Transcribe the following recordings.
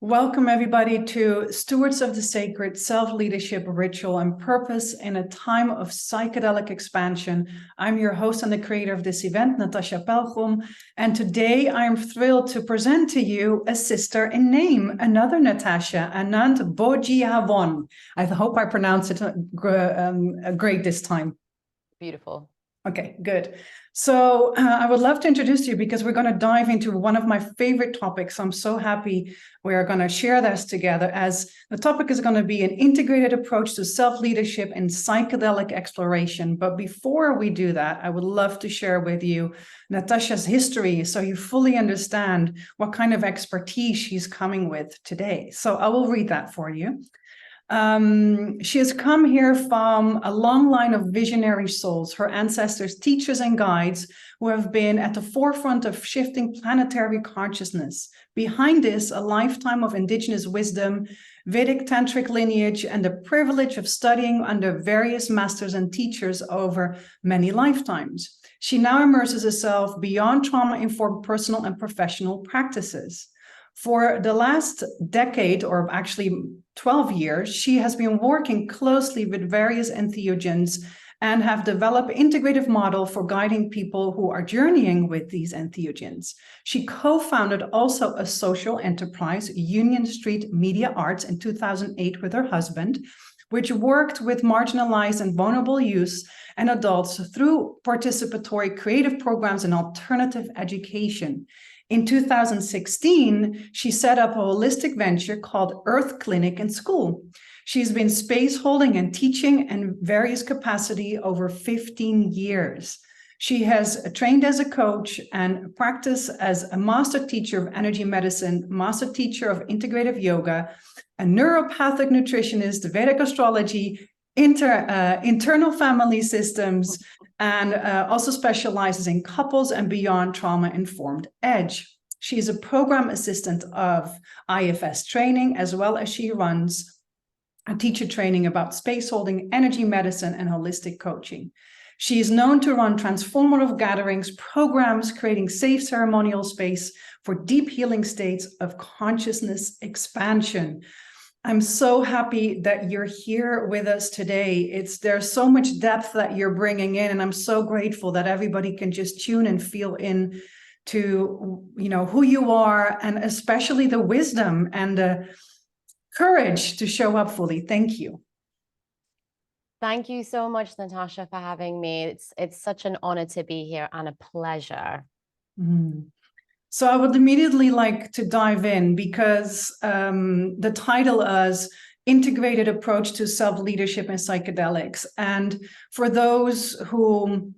Welcome, everybody, to Stewards of the Sacred Self-Leadership Ritual and Purpose in a Time of Psychedelic Expansion. I'm your host and the creator of this event, Natasha Anand, and today I am thrilled to present to you a sister in name, another Natasha Anand Boojihawon. I hope I pronounce it great this time. Beautiful. Okay, good. So I would love to introduce you because we're going to dive into one of my favorite topics. I'm so happy we are going to share this together, as the topic is going to be an integrated approach to self-leadership and psychedelic exploration. But before we do that, I would love to share with you Natasha's history so you fully understand what kind of expertise she's coming with today. So I will read that for you. She has come here from a long line of visionary souls, her ancestors, teachers, and guides who have been at the forefront of shifting planetary consciousness. Behind this, a lifetime of indigenous wisdom, Vedic tantric lineage, and the privilege of studying under various masters and teachers over many lifetimes. She now immerses herself beyond trauma-informed personal and professional practices. For the last decade, or actually 12 years, she has been working closely with various entheogens and have developed an integrative model for guiding people who are journeying with these entheogens. She co-founded also a social enterprise, Union Street Media Arts, in 2008 with her husband, which worked with marginalized and vulnerable youths and adults through participatory creative programs and alternative education. In 2016, she set up a holistic venture called Earth Clinic and School. She's been space holding and teaching in various capacity over 15 years. She has trained as a coach and practiced as a master teacher of energy medicine, master teacher of integrative yoga, a neuropathic nutritionist, Vedic astrology, internal family systems, and also specializes in couples and beyond trauma-informed edge. She is a program assistant of IFS training, as well as she runs a teacher training about space holding, energy medicine, and holistic coaching. She is known to run transformative gatherings, programs, creating safe ceremonial space for deep healing states of consciousness expansion. I'm so happy that you're here with us today. There's so much depth that you're bringing in, and I'm so grateful that everybody can just tune and feel in to, who you are, and especially the wisdom and the courage to show up fully. Thank you. Thank you so much, Natasha, for having me. It's such an honor to be here and a pleasure. So I would immediately like to dive in because the title is Integrated Approach to Self-Leadership and Psychedelics. And for those who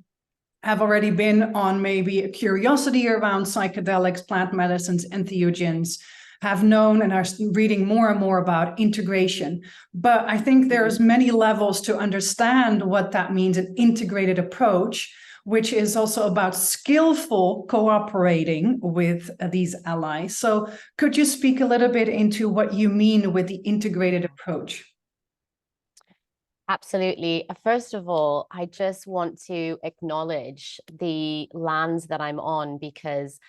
have already been on maybe a curiosity around psychedelics, plant medicines, entheogens, have known and are reading more and more about integration. But I think there's many levels to understand what that means, an integrated approach, which is also about skillful cooperating with these allies. So could you speak a little bit into what you mean with the integrated approach? Absolutely. First of all, I just want to acknowledge the lands that I'm on, because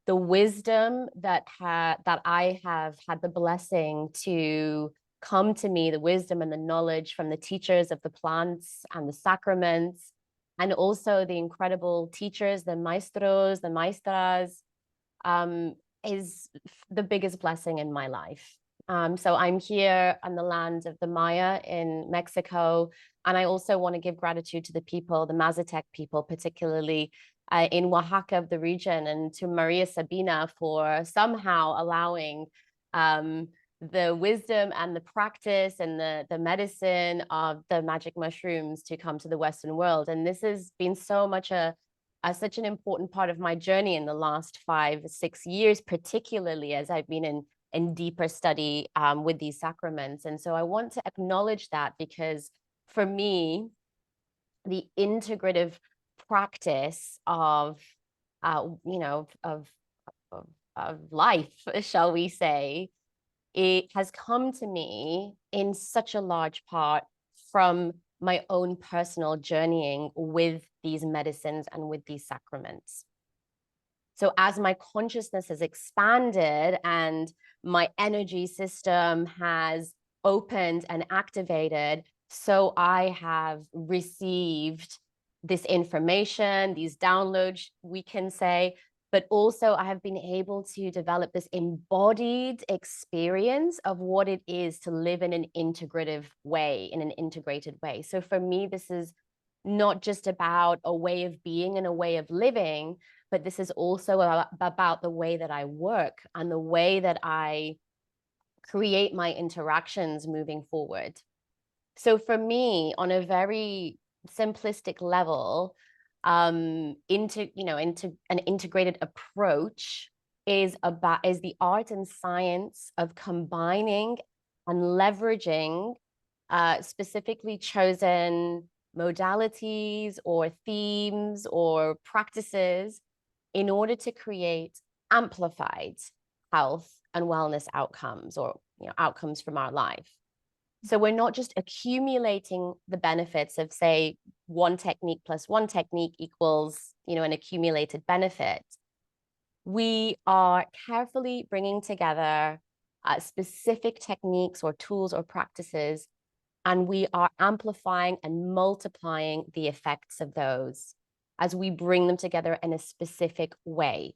the wisdom that I have had the blessing to come to me, the wisdom and the knowledge from the teachers of the plants and the sacraments, and also the incredible teachers, the maestros, the maestras, is the biggest blessing in my life. So I'm here on the land of the Maya in Mexico, and I also want to give gratitude to the people, the Mazatec people, particularly in Oaxaca of the region, and to Maria Sabina for somehow allowing the wisdom and the practice and the medicine of the magic mushrooms to come to the Western world. And this has been so much such an important part of my journey in the last 5-6 years, particularly as I've been in deeper study with these sacraments. And so I want to acknowledge that, because for me, the integrative practice of life, shall we say, it has come to me in such a large part from my own personal journeying with these medicines and with these sacraments. So as my consciousness has expanded and my energy system has opened and activated, so I have received this information, these downloads, we can say, but also I have been able to develop this embodied experience of what it is to live in an integrative way, in an integrated way. So for me, this is not just about a way of being and a way of living, but this is also about the way that I work and the way that I create my interactions moving forward. So for me, on a very simplistic level, into an integrated approach is the art and science of combining and leveraging specifically chosen modalities or themes or practices in order to create amplified health and wellness outcomes, or outcomes from our life. So we're not just accumulating the benefits of, say, one technique plus one technique equals, an accumulated benefit. We are carefully bringing together specific techniques or tools or practices, and we are amplifying and multiplying the effects of those as we bring them together in a specific way.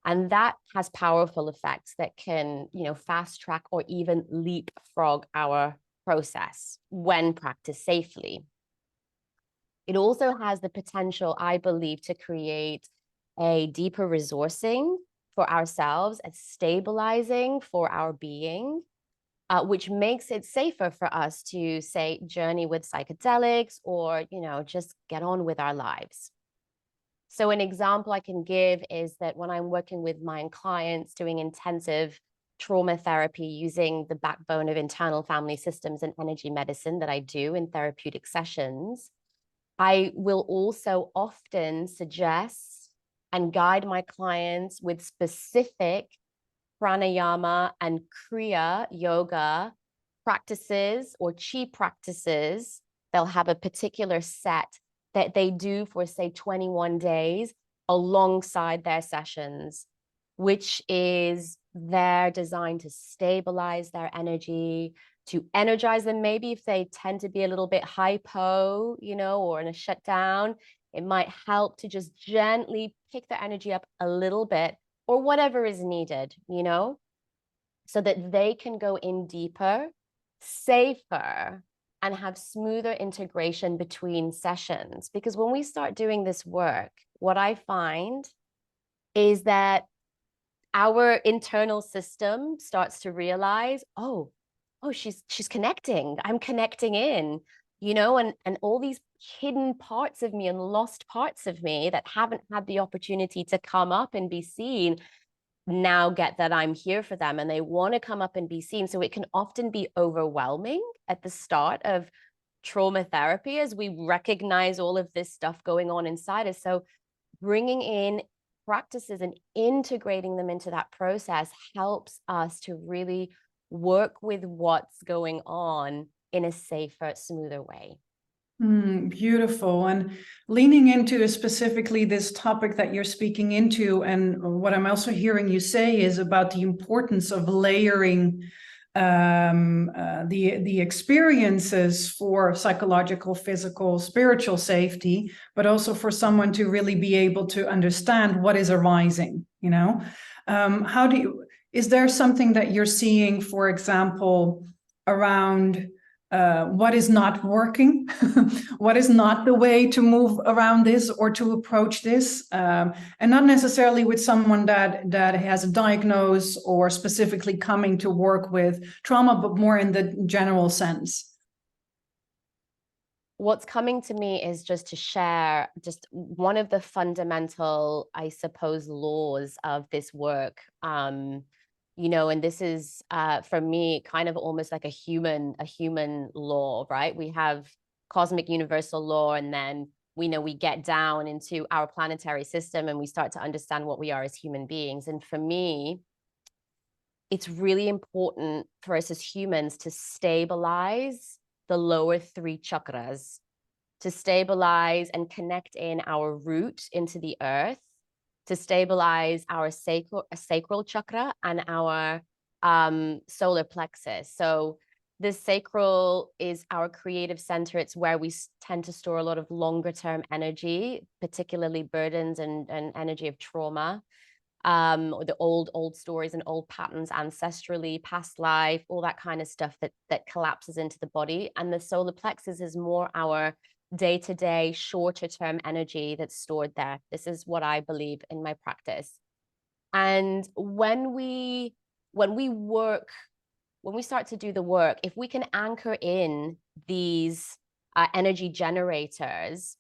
And that has powerful effects that can, fast track or even leapfrog our process when practiced safely. It also has the potential, I believe, to create a deeper resourcing for ourselves and stabilizing for our being, which makes it safer for us to, say, journey with psychedelics or, just get on with our lives. So an example I can give is that when I'm working with my clients doing intensive trauma therapy using the backbone of internal family systems and energy medicine that I do in therapeutic sessions, I will also often suggest and guide my clients with specific pranayama and kriya yoga practices or chi practices. They'll have a particular set that they do for, say, 21 days alongside their sessions, which is they're designed to stabilize their energy, to energize them. Maybe if they tend to be a little bit hypo, or in a shutdown, it might help to just gently pick their energy up a little bit, or whatever is needed, so that they can go in deeper, safer, and have smoother integration between sessions. Because when we start doing this work, what I find is that our internal system starts to realize, oh, she's connecting. I'm connecting in, and all these hidden parts of me and lost parts of me that haven't had the opportunity to come up and be seen now get that I'm here for them, and they want to come up and be seen. So it can often be overwhelming at the start of trauma therapy as we recognize all of this stuff going on inside us. So bringing in practices and integrating them into that process helps us to really work with what's going on in a safer, smoother way. Beautiful. And leaning into specifically this topic that you're speaking into, and what I'm also hearing you say is about the importance of layering the experiences for psychological, physical, spiritual safety, but also for someone to really be able to understand what is arising. Is there something that you're seeing, for example, around what is not working, what is not the way to move around this or to approach this, and not necessarily with someone that has a diagnosis or specifically coming to work with trauma, but more in the general sense? What's coming to me is just to share just one of the fundamental, I suppose, laws of this work. And this is for me kind of almost like a human law, right? We have cosmic universal law, and then we get down into our planetary system and we start to understand what we are as human beings. And for me, it's really important for us as humans to stabilize the lower three chakras, to stabilize and connect in our root into the earth, to stabilize our sacral chakra and our solar plexus. So the sacral is our creative center. It's where we tend to store a lot of longer term energy, particularly burdens and energy of trauma, or the old stories and old patterns ancestrally, past life, all that kind of stuff that collapses into the body. And the solar plexus is more our day-to-day, shorter term energy that's stored there. This is what I believe in my practice. And when we start to do the work, if we can anchor in these energy generators,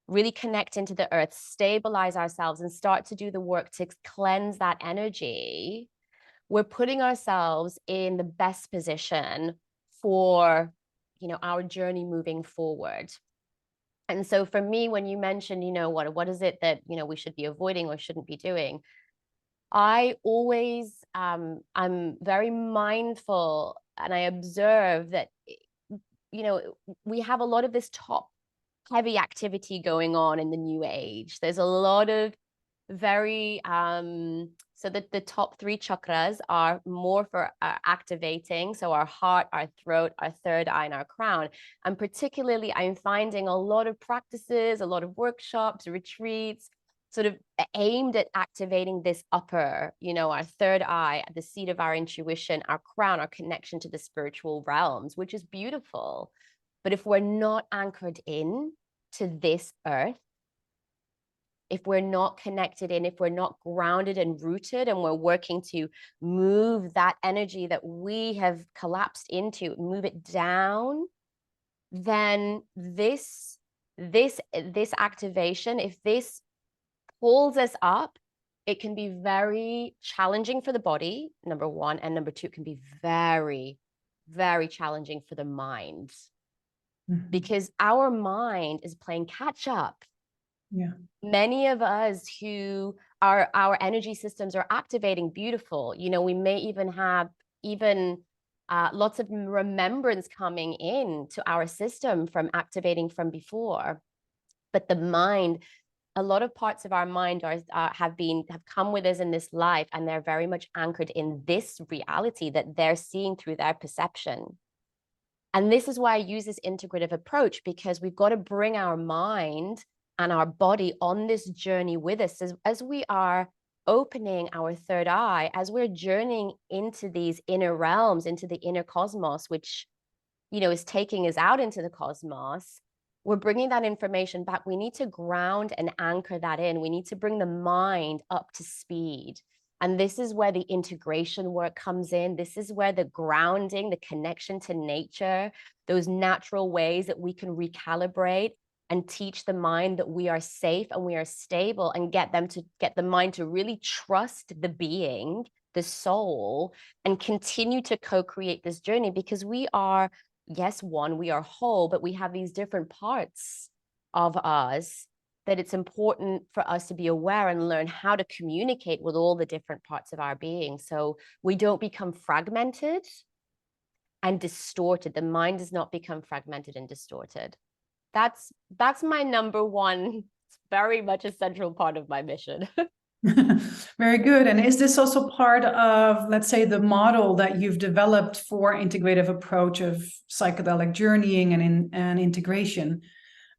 really connect into the earth, stabilize ourselves, and start to do the work to cleanse that energy, we're putting ourselves in the best position for, our journey moving forward. And so for me, when you mentioned, what is it that, we should be avoiding or shouldn't be doing, I always, I'm very mindful, and I observe that, we have a lot of this top heavy activity going on in the new age. There's a lot of very, so that the top 3 chakras are more for activating. So our heart, our throat, our third eye, and our crown. And particularly, I'm finding a lot of practices, a lot of workshops, retreats, sort of aimed at activating this upper, our third eye, the seat of our intuition, our crown, our connection to the spiritual realms, which is beautiful. But if we're not anchored in to this earth, if we're not connected in, if we're not grounded and rooted, and we're working to move that energy that we have collapsed into, move it down, then this activation, if this pulls us up, it can be very challenging for the body, number 1, and number 2, it can be very, very challenging for the mind. Mm-hmm. Because our mind is playing catch up. Yeah. Many of us who our energy systems are activating beautiful. We may even have lots of remembrance coming in to our system from activating from before. But the mind, a lot of parts of our mind have come with us in this life, and they're very much anchored in this reality that they're seeing through their perception. And this is why I use this integrative approach, because we've got to bring our mind and our body on this journey with us as we are opening our third eye, as we're journeying into these inner realms, into the inner cosmos, which, is taking us out into the cosmos. We're bringing that information back. We need to ground and anchor that in. We need to bring the mind up to speed. And this is where the integration work comes in. This is where the grounding, the connection to nature, those natural ways that we can recalibrate and teach the mind that we are safe and we are stable, and get the mind to really trust the being, the soul, and continue to co-create this journey, because we are, yes, we are whole, but we have these different parts of us that it's important for us to be aware and learn how to communicate with all the different parts of our being, so we don't become fragmented and distorted. The mind does not become fragmented and distorted. That's my number 1. It's very much a central part of my mission. Very good. And is this also part of, let's say, the model that you've developed for integrative approach of psychedelic journeying and integration?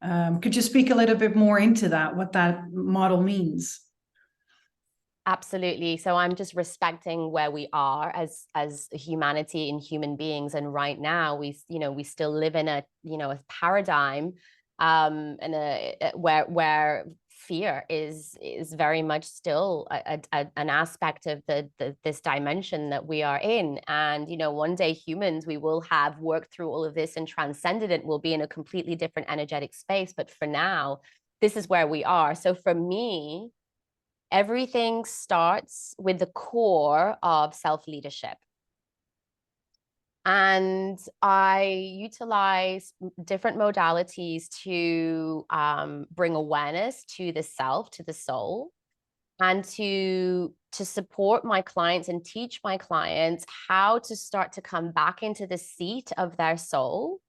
Could you speak a little bit more into that, what that model means? Absolutely. So I'm just respecting where we are as humanity and human beings. And right now we still live in a paradigm where fear is very much still an aspect of this dimension that we are in. And one day humans, we will have worked through all of this and transcended it. We'll be in a completely different energetic space. But for now, this is where we are. So for me, everything starts with the core of self-leadership. And I utilize different modalities to bring awareness to the self, to the soul, and to support my clients and teach my clients how to start to come back into the seat of their soul,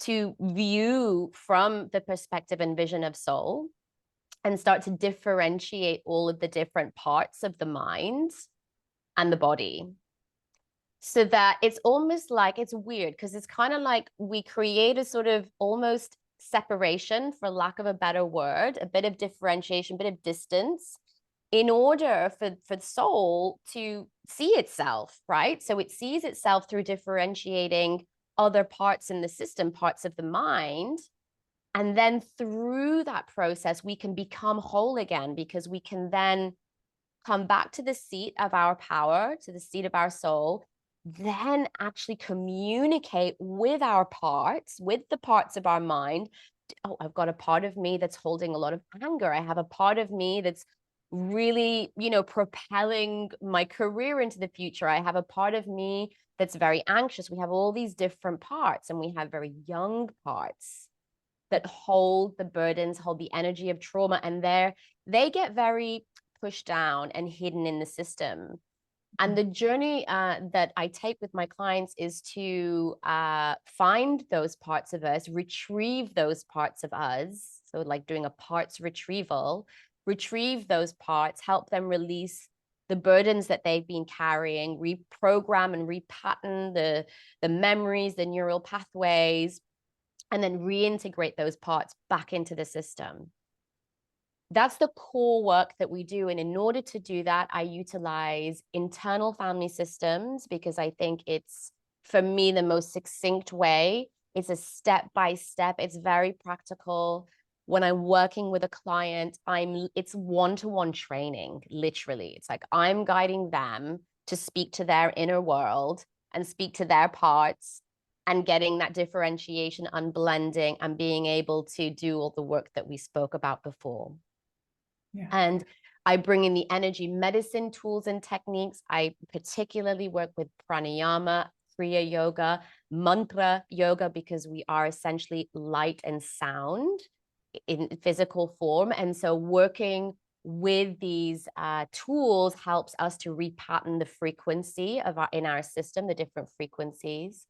to view from the perspective and vision of soul, and start to differentiate all of the different parts of the mind and the body. So that it's almost like, it's weird because it's kind of like we create a sort of almost separation, for lack of a better word, a bit of differentiation, a bit of distance, in order for the soul to see itself, right? So it sees itself through differentiating other parts in the system, parts of the mind. And then through that process, we can become whole again, because we can then come back to the seat of our power, to the seat of our soul, then actually communicate with our parts, with the parts of our mind. Oh, I've got a part of me that's holding a lot of anger. I have a part of me that's really, propelling my career into the future. I have a part of me that's very anxious. We have all these different parts, and we have very young parts that hold the burdens, hold the energy of trauma, and they get very pushed down and hidden in the system. And the journey that I take with my clients is to find those parts of us, retrieve those parts of us. So like doing a parts retrieval, retrieve those parts, help them release the burdens that they've been carrying, reprogram and repattern the memories, the neural pathways, and then reintegrate those parts back into the system. That's the core work that we do. And in order to do that, I utilize internal family systems, because I think it's, for me, the most succinct way. It's a step by step. It's very practical. When I'm working with a client, it's one-to-one training, literally. It's like I'm guiding them to speak to their inner world and speak to their parts, and getting that differentiation, unblending, and being able to do all the work that we spoke about before. Yeah. And I bring in the energy medicine tools and techniques. I particularly work with pranayama, kriya yoga, mantra yoga, because we are essentially light and sound in physical form. And so working with these tools helps us to repattern the frequency in our system, the different frequencies.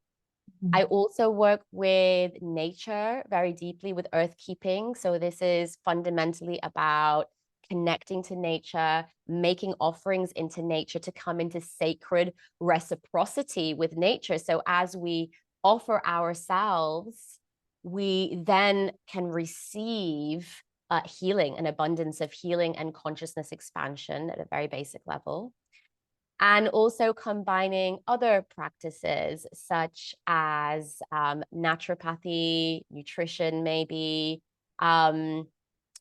I also work with nature very deeply, with earth keeping. So this is fundamentally about connecting to nature, making offerings into nature to come into sacred reciprocity with nature. So as we offer ourselves, we then can receive healing, an abundance of healing and consciousness expansion at a very basic level. And also combining other practices such as naturopathy, nutrition, maybe, and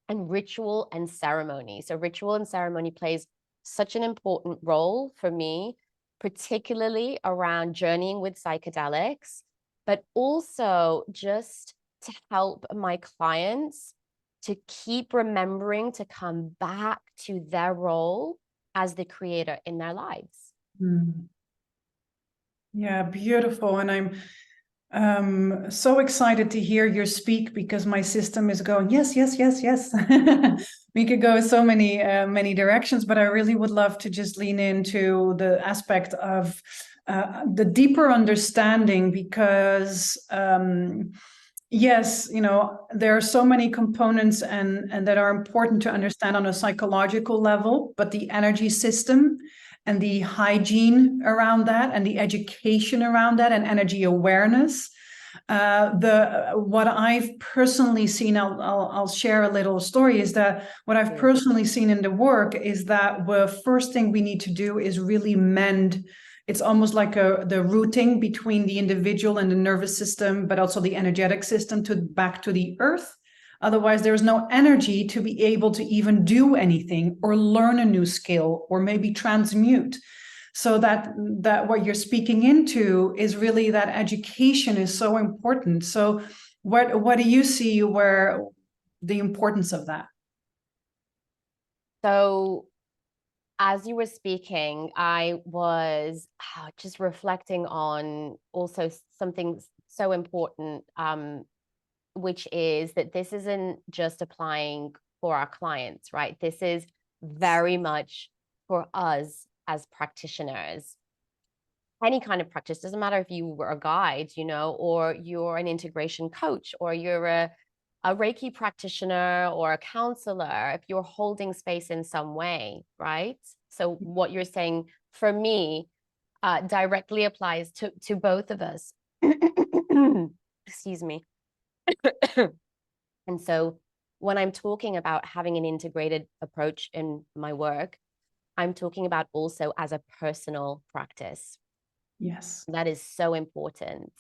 ritual and ceremony. So ritual and ceremony plays such an important role for me, particularly around journeying with psychedelics, but also just to help my clients to keep remembering to come back to their role as the creator in their lives. Yeah, beautiful. And I'm so excited to hear you speak, because my system is going, yes, yes, yes, yes. We could go so many directions, but I really would love to just lean into the aspect of the deeper understanding, because yes, there are so many components and that are important to understand on a psychological level, but the energy system and the hygiene around that and the education around that and energy awareness. What I've personally seen, I'll share a little story, is that what I've personally seen in the work is that the first thing we need to do is really mend. It's almost like the routing between the individual and the nervous system, but also the energetic system back to the earth. Otherwise, there is no energy to be able to even do anything or learn a new skill or maybe transmute. So that what you're speaking into is really that education is so important. So what do you see where the importance of that? So as you were speaking, I was just reflecting on also something so important, which is that this isn't just applying for our clients, right? This is very much for us as practitioners. Any kind of practice, doesn't matter if you were a guide, or you're an integration coach, or you're a Reiki practitioner or a counselor, if you're holding space in some way, right? So what you're saying for me directly applies to both of us. Excuse me. And so when I'm talking about having an integrated approach in my work, I'm talking about also as a personal practice. Yes. That is so important.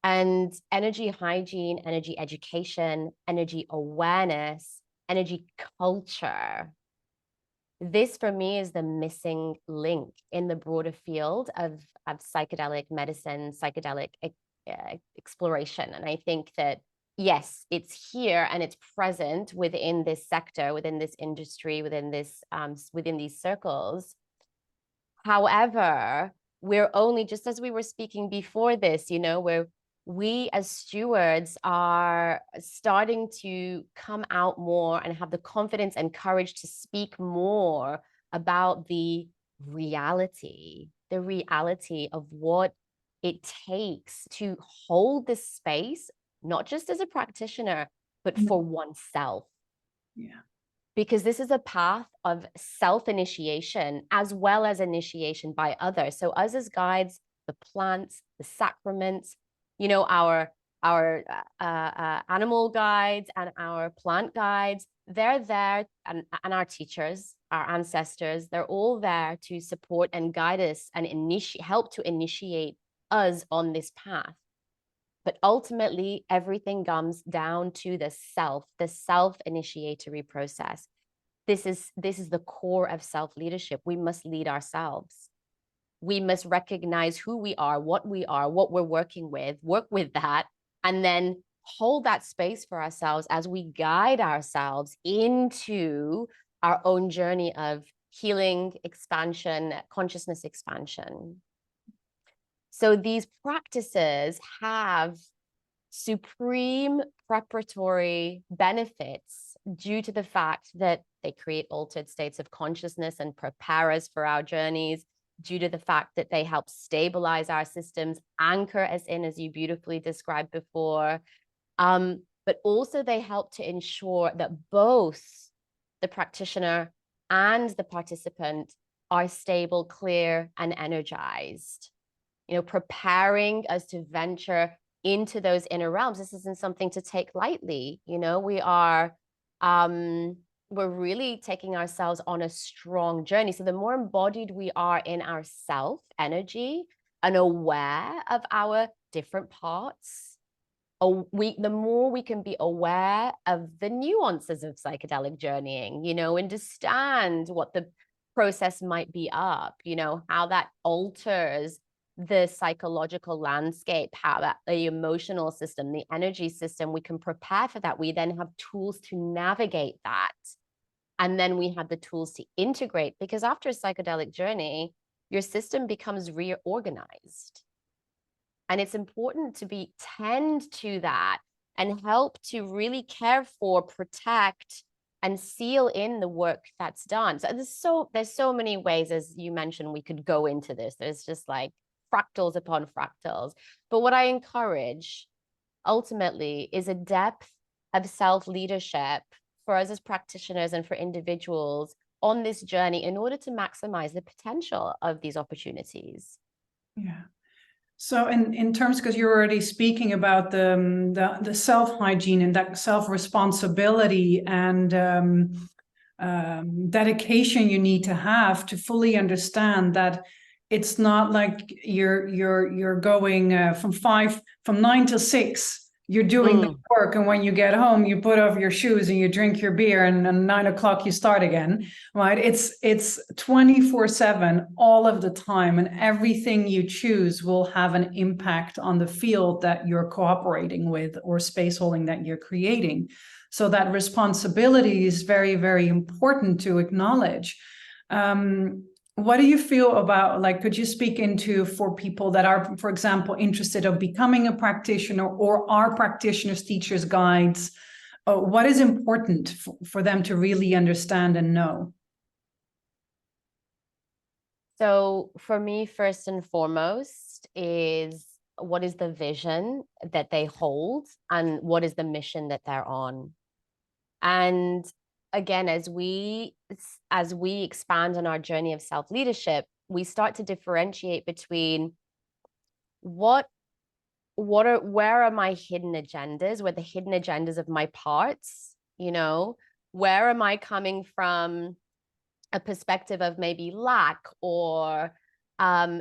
And energy hygiene, energy education, energy awareness, energy culture. This for me is the missing link in the broader field of psychedelic medicine, psychedelic exploration. And I think that, yes, it's here and it's present within this sector, within this industry, within this within these circles. However, we're only, just as we were speaking before this, you know, where we as stewards are starting to come out more and have the confidence and courage to speak more about the reality of what it takes to hold this space, not just as a practitioner, but for oneself. Yeah. Because this is a path of self-initiation as well as initiation by others. So us as guides, the plants, the sacraments, you know, our animal guides and our plant guides, they're there, and our teachers, our ancestors, they're all there to support and guide us and help to initiate us on this path. But ultimately, everything comes down to the self-initiatory process. This is the core of self-leadership. We must lead ourselves. We must recognize who we are, what we're working with, work with that, and then hold that space for ourselves as we guide ourselves into our own journey of healing, expansion, consciousness expansion. So these practices have supreme preparatory benefits due to the fact that they create altered states of consciousness and prepare us for our journeys, due to the fact that they help stabilize our systems, anchor us in, as you beautifully described before. But also they help to ensure that both the practitioner and the participant are stable, clear, and energized. You know, preparing us to venture into those inner realms. This isn't something to take lightly. You know, we're really taking ourselves on a strong journey. So the more embodied we are in our self energy and aware of our different parts, the more we can be aware of the nuances of psychedelic journeying, you know, understand what the process might be up, you know, how that alters the psychological landscape, how that the emotional system, the energy system, we can prepare for that. We then have tools to navigate that. And then we have the tools to integrate, because after a psychedelic journey, your system becomes reorganized. And it's important to tend to that and help to really care for, protect, and seal in the work that's done. So there's so many ways, as you mentioned, we could go into this. There's just like fractals upon fractals. But what I encourage ultimately is a depth of self-leadership for us as practitioners and for individuals on this journey in order to maximize the potential of these opportunities. Yeah. So in terms, because you're already speaking about the self-hygiene and that self-responsibility and dedication you need to have to fully understand that it's not like you're going from 9 to 6. You're doing the work, and when you get home, you put off your shoes and you drink your beer, and at 9 o'clock you start again, right? It's 24/7 all of the time, and everything you choose will have an impact on the field that you're cooperating with or space holding that you're creating. So that responsibility is very, very important to acknowledge. What do you feel about, like, could you speak into, for people that are, for example, interested of becoming a practitioner or are practitioners, teachers, guides, what is important for them to really understand and know? So for me, first and foremost, is what is the vision that they hold, and what is the mission that they're on. And again, as we expand on our journey of self-leadership, we start to differentiate between where are my hidden agendas, where the hidden agendas of my parts, where am I coming from a perspective of maybe lack or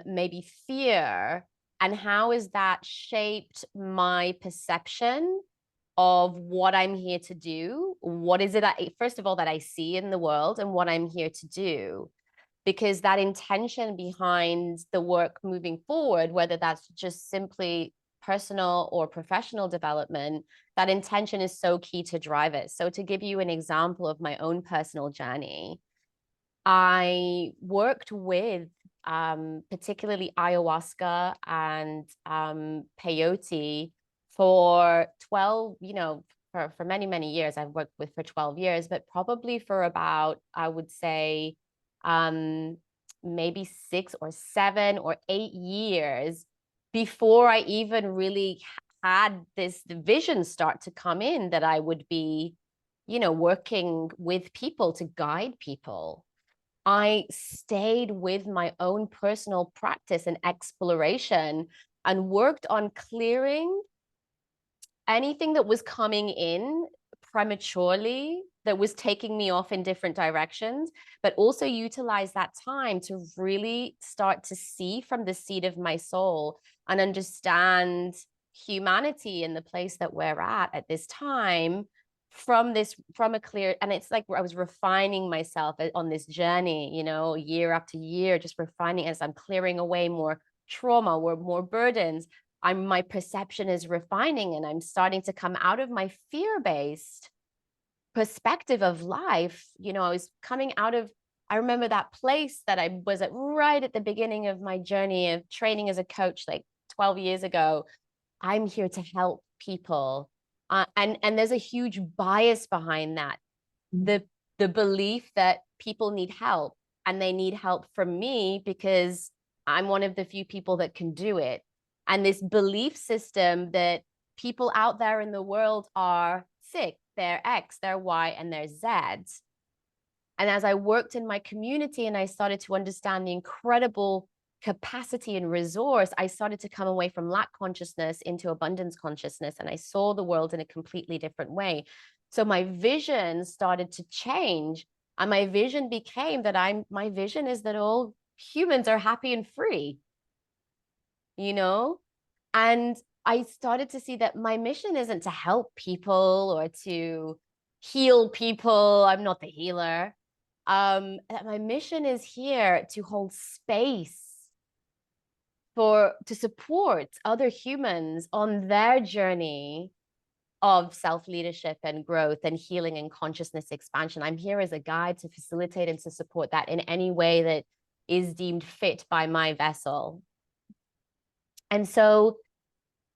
maybe fear, and how is that shaped my perception of what I'm here to do? What is it first of all, that I see in the world, and what I'm here to do? Because that intention behind the work moving forward, whether that's just simply personal or professional development, that intention is so key to drive it. So to give you an example of my own personal journey, I worked with particularly ayahuasca and peyote for 12, for many, many years. I've worked with for 12 years, but probably for about, I would say, maybe 6 or 7 or 8 years before I even really had this vision start to come in that I would be, working with people to guide people. I stayed with my own personal practice and exploration and worked on clearing anything that was coming in prematurely, that was taking me off in different directions, but also utilize that time to really start to see from the seed of my soul and understand humanity in the place that we're at this time from a clear, and it's like I was refining myself on this journey, year after year, just refining as I'm clearing away more trauma or more burdens. My perception is refining, and I'm starting to come out of my fear-based perspective of life. I was coming out of, I remember that place that I was at right at the beginning of my journey of training as a coach, like 12 years ago. I'm here to help people. And there's a huge bias behind that. The belief that people need help, and they need help from me because I'm one of the few people that can do it. And this belief system that people out there in the world are sick, they're X, they're Y, and they're Z. And as I worked in my community and I started to understand the incredible capacity and resource, I started to come away from lack consciousness into abundance consciousness, and I saw the world in a completely different way. So my vision started to change, and my vision became that my vision is that all humans are happy and free, and I started to see that my mission isn't to help people or to heal people. I'm not the healer. That my mission is here to hold space to support other humans on their journey of self-leadership and growth and healing and consciousness expansion. I'm here as a guide to facilitate and to support that in any way that is deemed fit by my vessel. And so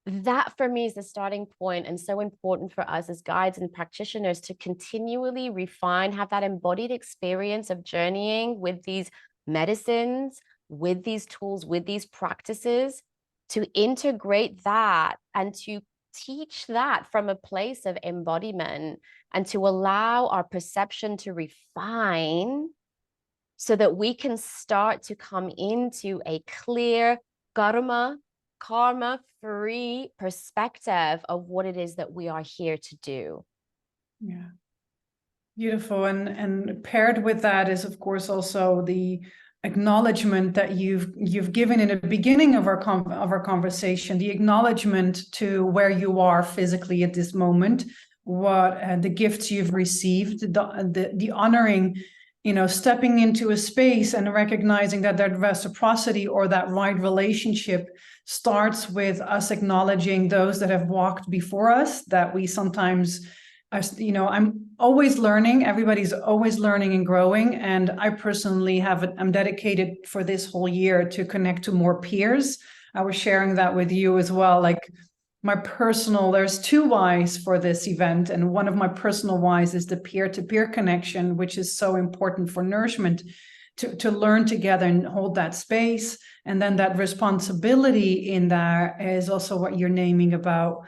that for me is the starting point, and so important for us as guides and practitioners to continually refine, have that embodied experience of journeying with these medicines, with these tools, with these practices, to integrate that and to teach that from a place of embodiment, and to allow our perception to refine so that we can start to come into a clear karma-free perspective of what it is that we are here to do. Yeah. Beautiful. And paired with that is, of course, also the acknowledgement that you've given in the beginning of our conversation, the acknowledgement to where you are physically at this moment, what the gifts you've received, the honoring, stepping into a space and recognizing that that reciprocity or that right relationship starts with us acknowledging those that have walked before us, that we sometimes, I'm always learning. Everybody's always learning and growing. And I personally I'm dedicated for this whole year to connect to more peers. I was sharing that with you as well. Like there's 2 whys for this event. And one of my personal whys is the peer-to-peer connection, which is so important for nourishment. to learn together and hold that space. And then that responsibility in there is also what you're naming about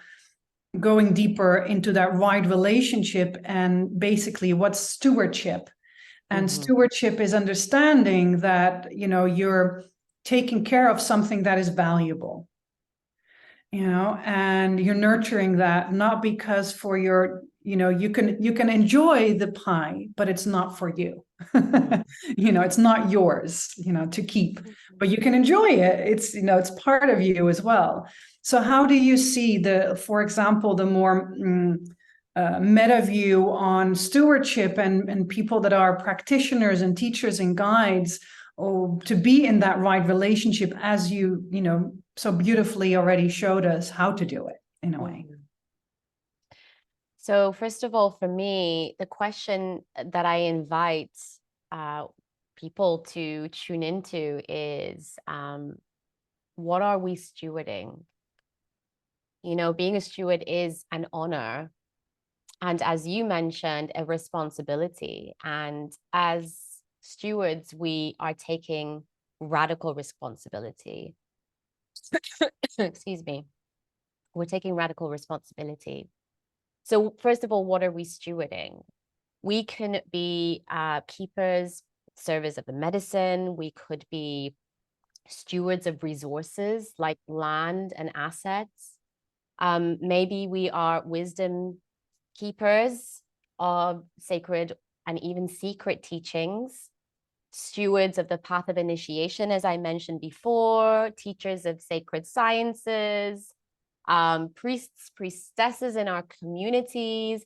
going deeper into that right relationship, and basically what's stewardship. And stewardship is understanding that, you're taking care of something that is valuable, and you're nurturing that, not because for your, you can enjoy the pie, but it's not for you. It's not yours, to keep, but you can enjoy it. It's part of you as well. So how do you see for example, the more meta view on stewardship and people that are practitioners and teachers and guides, or to be in that right relationship, as you so beautifully already showed us how to do it in a way? So first of all, for me, the question that I invite people to tune into is, what are we stewarding? Being a steward is an honor. And as you mentioned, a responsibility. And as stewards, we are taking radical responsibility. Excuse me. We're taking radical responsibility. So first of all, what are we stewarding? We can be keepers, servers of the medicine. We could be stewards of resources like land and assets. Maybe we are wisdom keepers of sacred and even secret teachings, stewards of the path of initiation, as I mentioned before, teachers of sacred sciences, priests, priestesses in our communities,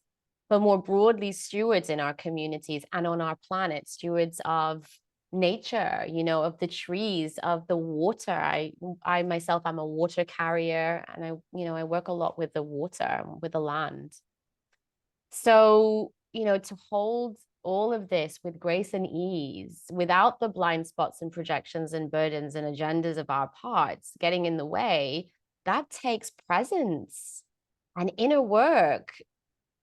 but more broadly, stewards in our communities and on our planet, stewards of nature, of the trees, of the water. I myself, I'm a water carrier, and I work a lot with the water, with the land. So, to hold all of this with grace and ease, without the blind spots and projections and burdens and agendas of our parts getting in the way, that takes presence and inner work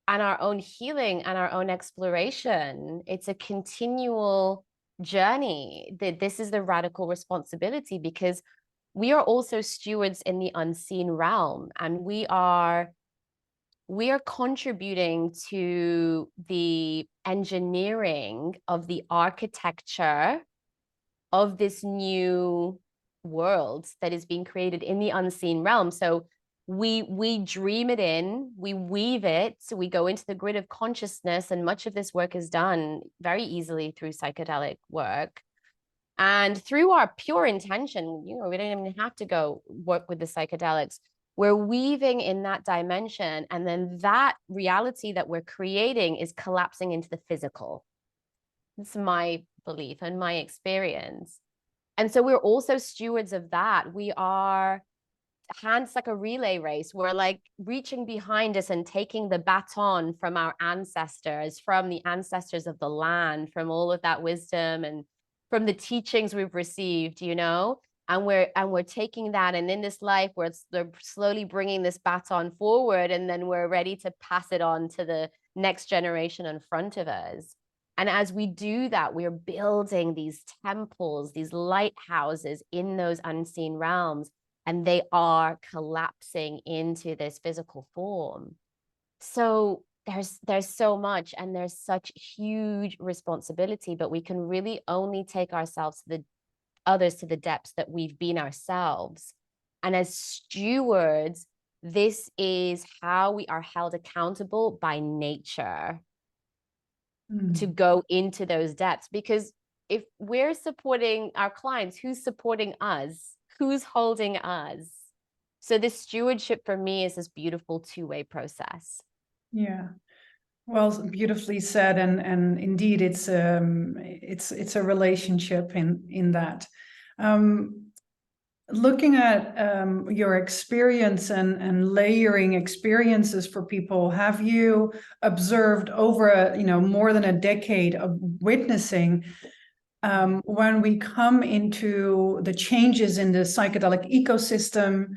and our own healing and our own exploration. It's a continual journey. This is the radical responsibility, because we are also stewards in the unseen realm, and we are contributing to the engineering of the architecture of this new world that is being created in the unseen realm. So we dream it in, we weave it, so we go into the grid of consciousness, and much of this work is done very easily through psychedelic work. And through our pure intention, we don't even have to go work with the psychedelics. We're weaving in that dimension, and then that reality that we're creating is collapsing into the physical. It's my belief and my experience. And so we're also stewards of that. We are hands like a relay race. We're like reaching behind us and taking the baton from our ancestors, from the ancestors of the land, from all of that wisdom and from the teachings we've received, and we're taking that, and in this life they're slowly bringing this baton forward, and then we're ready to pass it on to the next generation in front of us. And as we do that, we're building these temples, these lighthouses in those unseen realms, and they are collapsing into this physical form. So there's so much, and there's such huge responsibility, but we can really only take ourselves to the others to the depths that we've been ourselves. And as stewards, this is how we are held accountable by nature to go into those depths. Because if we're supporting our clients, who's supporting us? Who's holding us? So this stewardship for me is this beautiful two-way process. Yeah. Well, beautifully said, and indeed, it's a relationship in that. Looking at your experience and layering experiences for people, have you observed over more than a decade of witnessing, when we come into the changes in the psychedelic ecosystem?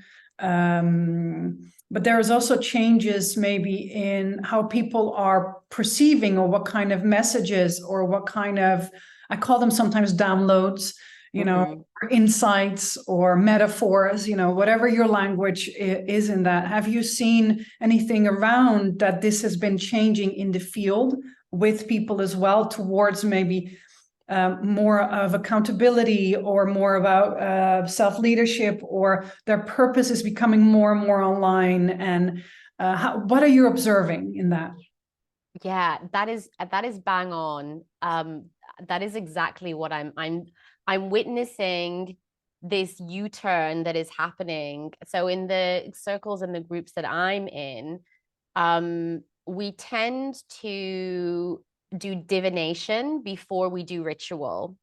But there is also changes maybe in how people are perceiving, or what kind of messages, or what kind of I call them sometimes downloads, you know, or insights or metaphors, you know, whatever your language is in that. Have you seen anything around that this has been changing in the field with people as well towards maybe more of accountability or more about self-leadership, or their purpose is becoming more and more online? And what are you observing in that? Yeah, that is bang on. That is exactly what I'm witnessing, this U-turn that is happening. So in the circles and the groups that I'm in, we tend to do divination before we do ritual.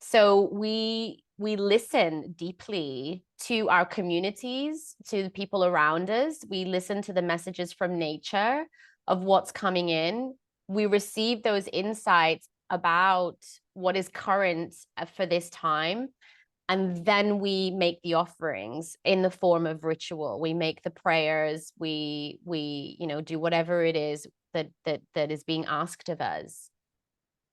So we listen deeply to our communities, to the people around us. We listen to the messages from nature of what's coming in. We receive those insights about what is current for this time. And then we make the offerings in the form of ritual. We make the prayers, we do whatever it is that is being asked of us.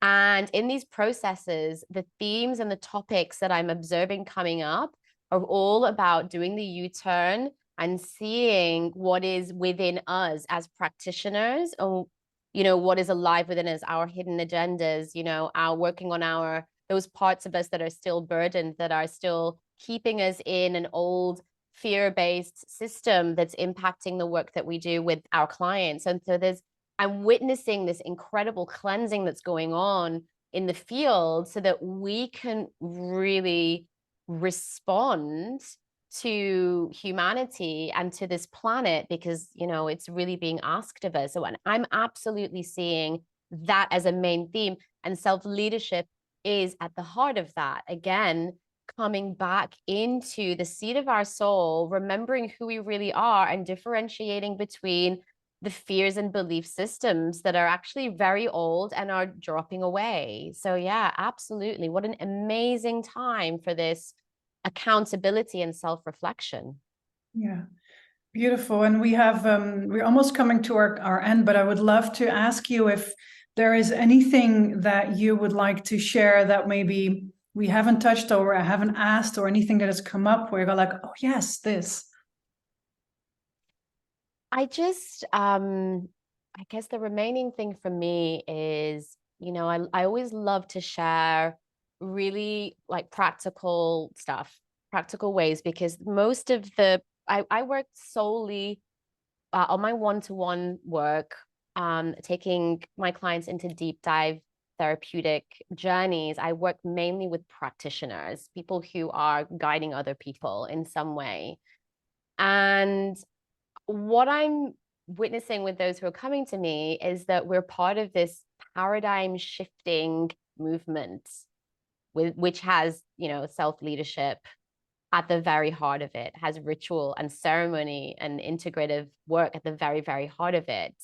And in these processes, the themes and the topics that I'm observing coming up are all about doing the U-turn and seeing what is within us as practitioners, or, what is alive within us, our hidden agendas, our working on those parts of us that are still burdened, that are still keeping us in an old fear-based system that's impacting the work that we do with our clients. And so I'm witnessing this incredible cleansing that's going on in the field so that we can really respond to humanity and to this planet, because, it's really being asked of us. So I'm absolutely seeing that as a main theme, and self-leadership is at the heart of that. Again, coming back into the seat of our soul, remembering who we really are, and differentiating between the fears and belief systems that are actually very old and are dropping away. So yeah, absolutely. What an amazing time for this accountability and self-reflection. Yeah, beautiful. And we're almost coming to our end, but I would love to ask you if there is anything that you would like to share that maybe we haven't touched or I haven't asked, or anything that has come up where you go like, oh yes, this. I guess the remaining thing for me is, I always love to share really like practical stuff, practical ways, because most of I work solely on my one-to-one work, taking my clients into deep dive therapeutic journeys. I work mainly with practitioners, people who are guiding other people in some way. And what I'm witnessing with those who are coming to me is that we're part of this paradigm shifting movement, which has, self-leadership at the very heart of it, has ritual and ceremony and integrative work at the very, very heart of it.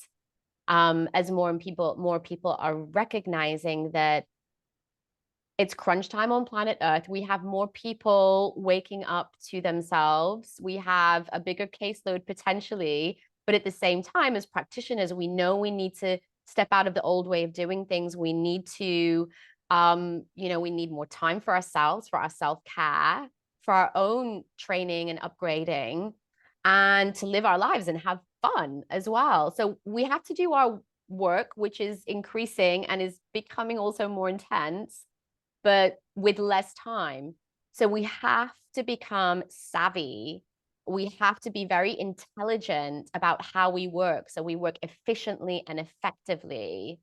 As more people are recognizing that it's crunch time on planet Earth. We have more people waking up to themselves. We have a bigger caseload potentially, but at the same time, as practitioners, we know we need to step out of the old way of doing things. We need to, we need more time for ourselves, for our self-care, for our own training and upgrading, and to live our lives and have fun as well. So we have to do our work, which is increasing and is becoming also more intense, but with less time. So we have to become savvy. We have to be very intelligent about how we work, so we work efficiently and effectively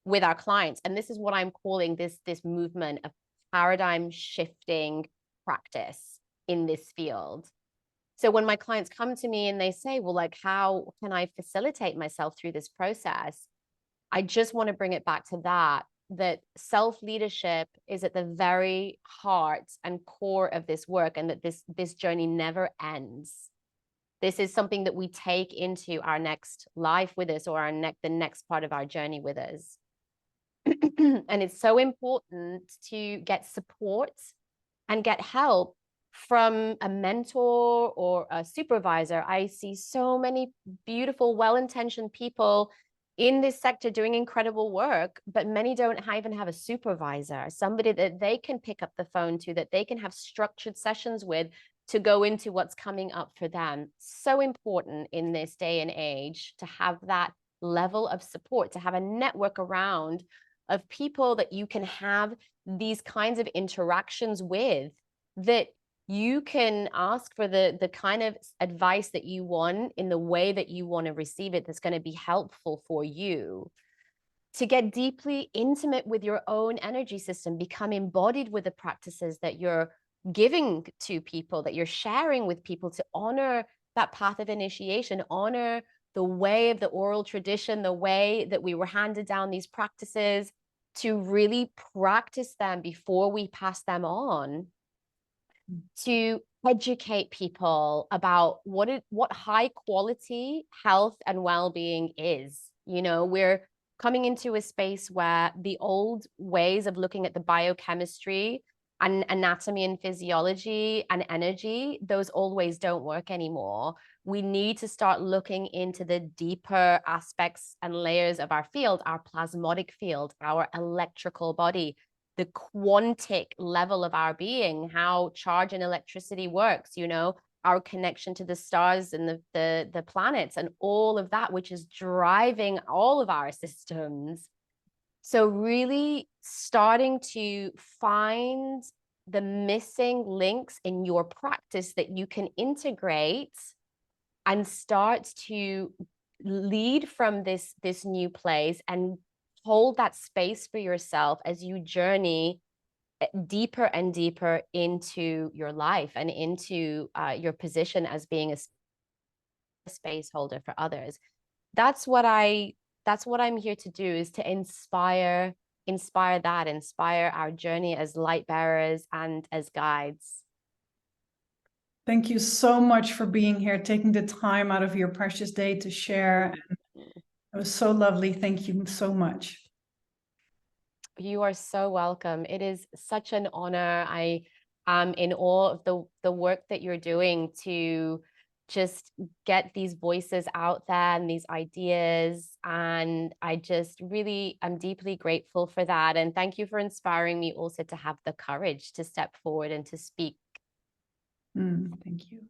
with our clients. And this is what I'm calling this movement of paradigm shifting practice in this field. So when my clients come to me and they say, well, like, how can I facilitate myself through this process? I just want to bring it back to that self-leadership is at the very heart and core of this work, and that this journey never ends. This is something that we take into our next life with us, or the next part of our journey with us. And it's so important to get support and get help from a mentor or a supervisor. I see so many beautiful, well-intentioned people in this sector doing incredible work, but many don't even have a supervisor, somebody that they can pick up the phone to, that they can have structured sessions with to go into what's coming up for them. So important in this day and age to have that level of support, to have a network around of people that you can have these kinds of interactions with, that you can ask for the kind of advice that you want in the way that you want to receive it, that's going to be helpful for you, to get deeply intimate with your own energy system, become embodied with the practices that you're giving to people, that you're sharing with people, to honor that path of initiation, honor the way of the oral tradition, the way that we were handed down these practices, to really practice them before we pass them on, to educate people about what high quality health and well-being is. You know, we're coming into a space where the old ways of looking at the biochemistry and anatomy and physiology and energy, those old ways don't work anymore. We need to start looking into the deeper aspects and layers of our field, our plasmatic field, our electrical body, the quantic level of our being, how charge and electricity works, you know, our connection to the stars and the planets and all of that, which is driving all of our systems. So really starting to find the missing links in your practice that you can integrate and start to lead from this new place, and hold that space for yourself as you journey deeper and deeper into your life and into your position as being a space holder for others. That's what I'm here to do, is to inspire our journey as light bearers and as guides. Thank you so much for being here, taking the time out of your precious day to share. It was so lovely. Thank you so much. You are so welcome. It is such an honor. I am in awe of the work that you're doing to just get these voices out there and these ideas. And I just really am deeply grateful for that. And thank you for inspiring me also to have the courage to step forward and to speak. Thank you.